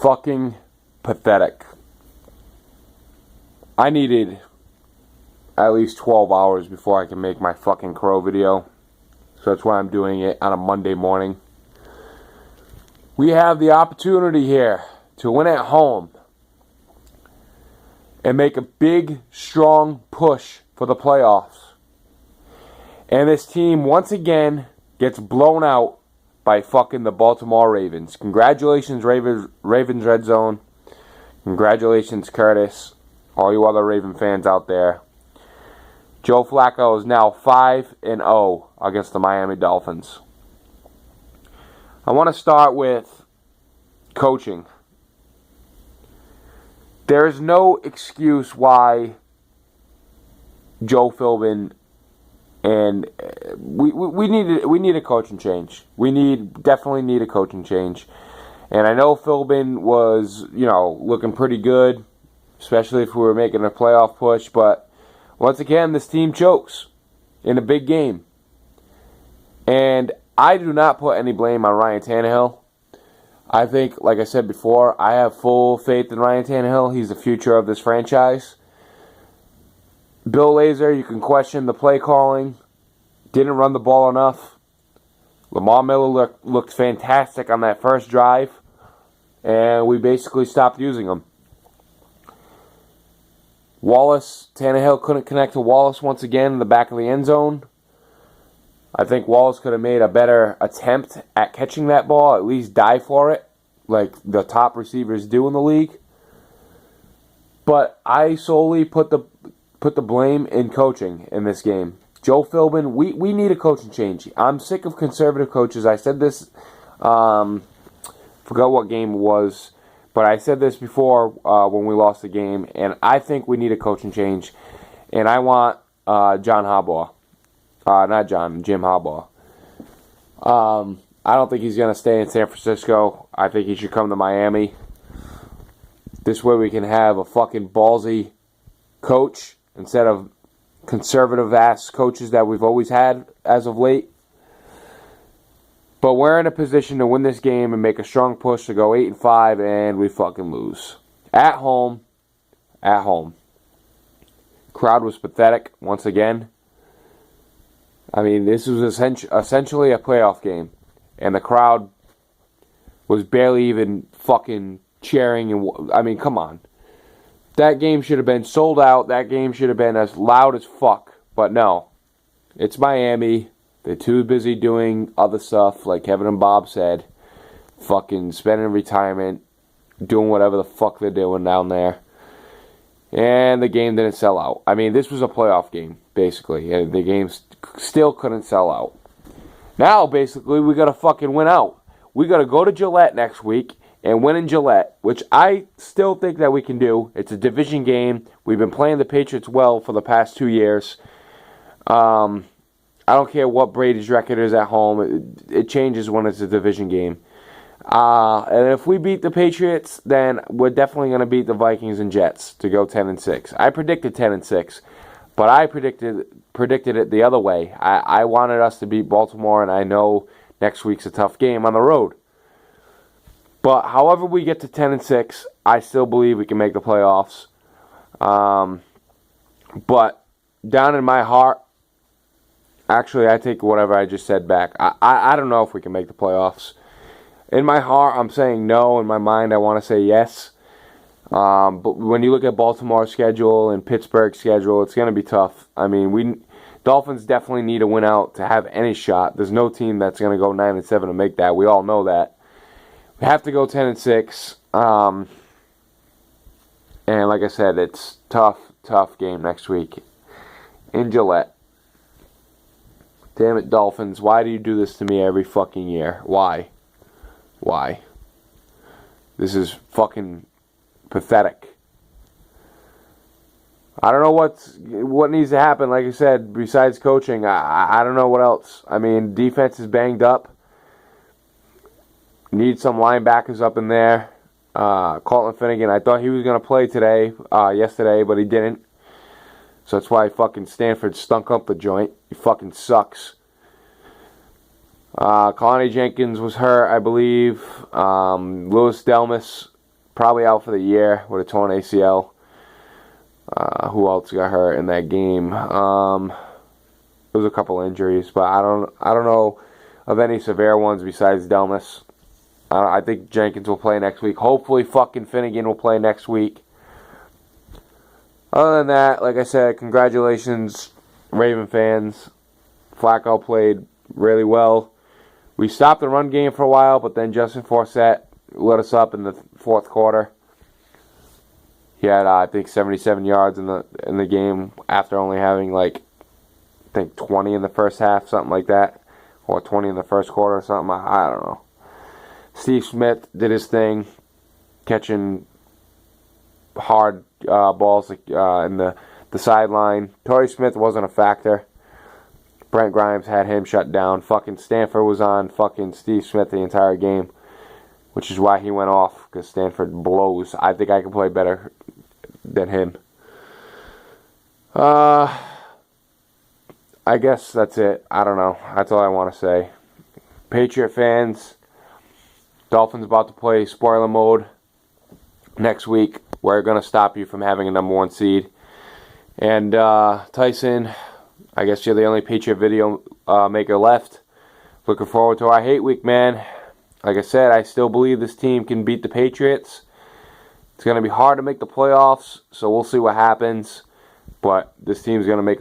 fucking pathetic. I needed at least 12 hours before I can make my fucking crow video. So that's why I'm doing it on a Monday morning. We have the opportunity here to win at home and make a big, strong push for the playoffs. And this team, once again, gets blown out by fucking the Baltimore Ravens. Congratulations, Ravens Red Zone. Congratulations, Curtis. All you other Raven fans out there. Joe Flacco is now 5-0 against the Miami Dolphins. I want to start with coaching. There is no excuse why Joe Philbin and we need a coaching change. Definitely need a coaching change. And I know Philbin was, looking pretty good, especially if we were making a playoff push, but once again, this team chokes in a big game. And I do not put any blame on Ryan Tannehill. I think, like I said before, I have full faith in Ryan Tannehill. He's the future of this franchise. Bill Lazor, you can question the play calling. Didn't run the ball enough. Lamar Miller looked fantastic on that first drive. And we basically stopped using him. Tannehill couldn't connect to Wallace once again in the back of the end zone. I think Wallace could have made a better attempt at catching that ball, at least dive for it, like the top receivers do in the league. But I solely put the blame in coaching in this game. Joe Philbin, we need a coaching change. I'm sick of conservative coaches. I said this, forgot what game it was, but I said this before when we lost the game, and I think we need a coaching change. And I want Jim Harbaugh. I don't think he's going to stay in San Francisco. I think he should come to Miami. This way we can have a fucking ballsy coach instead of conservative-ass coaches that we've always had as of late. But we're in a position to win this game and make a strong push to go 8-5, and we fucking lose. At home. Crowd was pathetic once again. I mean, this was essentially a playoff game, and the crowd was barely even fucking cheering. And I mean, come on. That game should have been sold out. That game should have been as loud as fuck. But no. It's Miami. They're too busy doing other stuff, like Kevin and Bob said. Fucking spending retirement. Doing whatever the fuck they're doing down there. And the game didn't sell out. I mean, this was a playoff game, basically. And the game still couldn't sell out. Now, basically, we got to fucking win out. We got to go to Gillette next week and win in Gillette, which I still think that we can do. It's a division game. We've been playing the Patriots well for the past 2 years. I don't care what Brady's record is at home. It changes when it's a division game. And if we beat the Patriots, then we're definitely going to beat the Vikings and Jets to go 10-6. I predicted 10-6, but I predicted it the other way. I wanted us to beat Baltimore, and I know next week's a tough game on the road. But however we get to 10-6, I still believe we can make the playoffs. But down in my heart, actually, I take whatever I just said back. I don't know if we can make the playoffs. In my heart, I'm saying no. In my mind, I want to say yes. But when you look at Baltimore's schedule and Pittsburgh's schedule, it's going to be tough. I mean, Dolphins definitely need a win out to have any shot. There's no team that's going to go 9-7 to make that. We all know that. We have to go 10-6. And like I said, it's tough game next week in Gillette. Damn it, Dolphins. Why do you do this to me every fucking year? Why? This is fucking pathetic. I don't know what needs to happen, like I said, besides coaching. I don't know what else. I mean, defense is banged up. Need some linebackers up in there. Colton Finnegan, I thought he was going to play yesterday, but he didn't. So that's why fucking Stanford stunk up the joint. He fucking sucks. Kalani Jenkins was hurt, I believe. Louis Delmas probably out for the year with a torn ACL. Who else got hurt in that game? There was a couple injuries, but I don't know of any severe ones besides Delmas. I think Jenkins will play next week. Hopefully fucking Finnegan will play next week. Other than that, like I said, congratulations, Raven fans. Flacco played really well. We stopped the run game for a while, but then Justin Forsett lit us up in the fourth quarter. He had, I think, 77 yards in the game after only having, like, I think 20 in the first half, something like that. Or 20 in the first quarter or something. I don't know. Steve Smith did his thing, catching hard balls in the sideline. Torrey Smith wasn't a factor. Brent Grimes had him shut down. Fucking Stanford was on fucking Steve Smith the entire game, which is why he went off, because Stanford blows. I think I can play better than him. I guess that's it. I don't know. That's all I want to say. Patriot fans, Dolphins about to play spoiler mode next week. We're going to stop you from having a number one seed. And Tyson, I guess you're the only Patriot video maker left. Looking forward to our hate week, man. Like I said, I still believe this team can beat the Patriots. It's going to be hard to make the playoffs, so we'll see what happens. But this team's going to make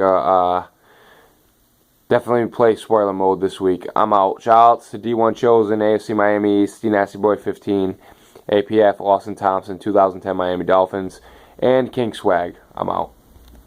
definitely play spoiler mode this week. I'm out. Shoutouts to D1 Chosen, AFC Miami East, D Nasty Boy 15, APF, Austin Thompson, 2010 Miami Dolphins, and King Swag. I'm out.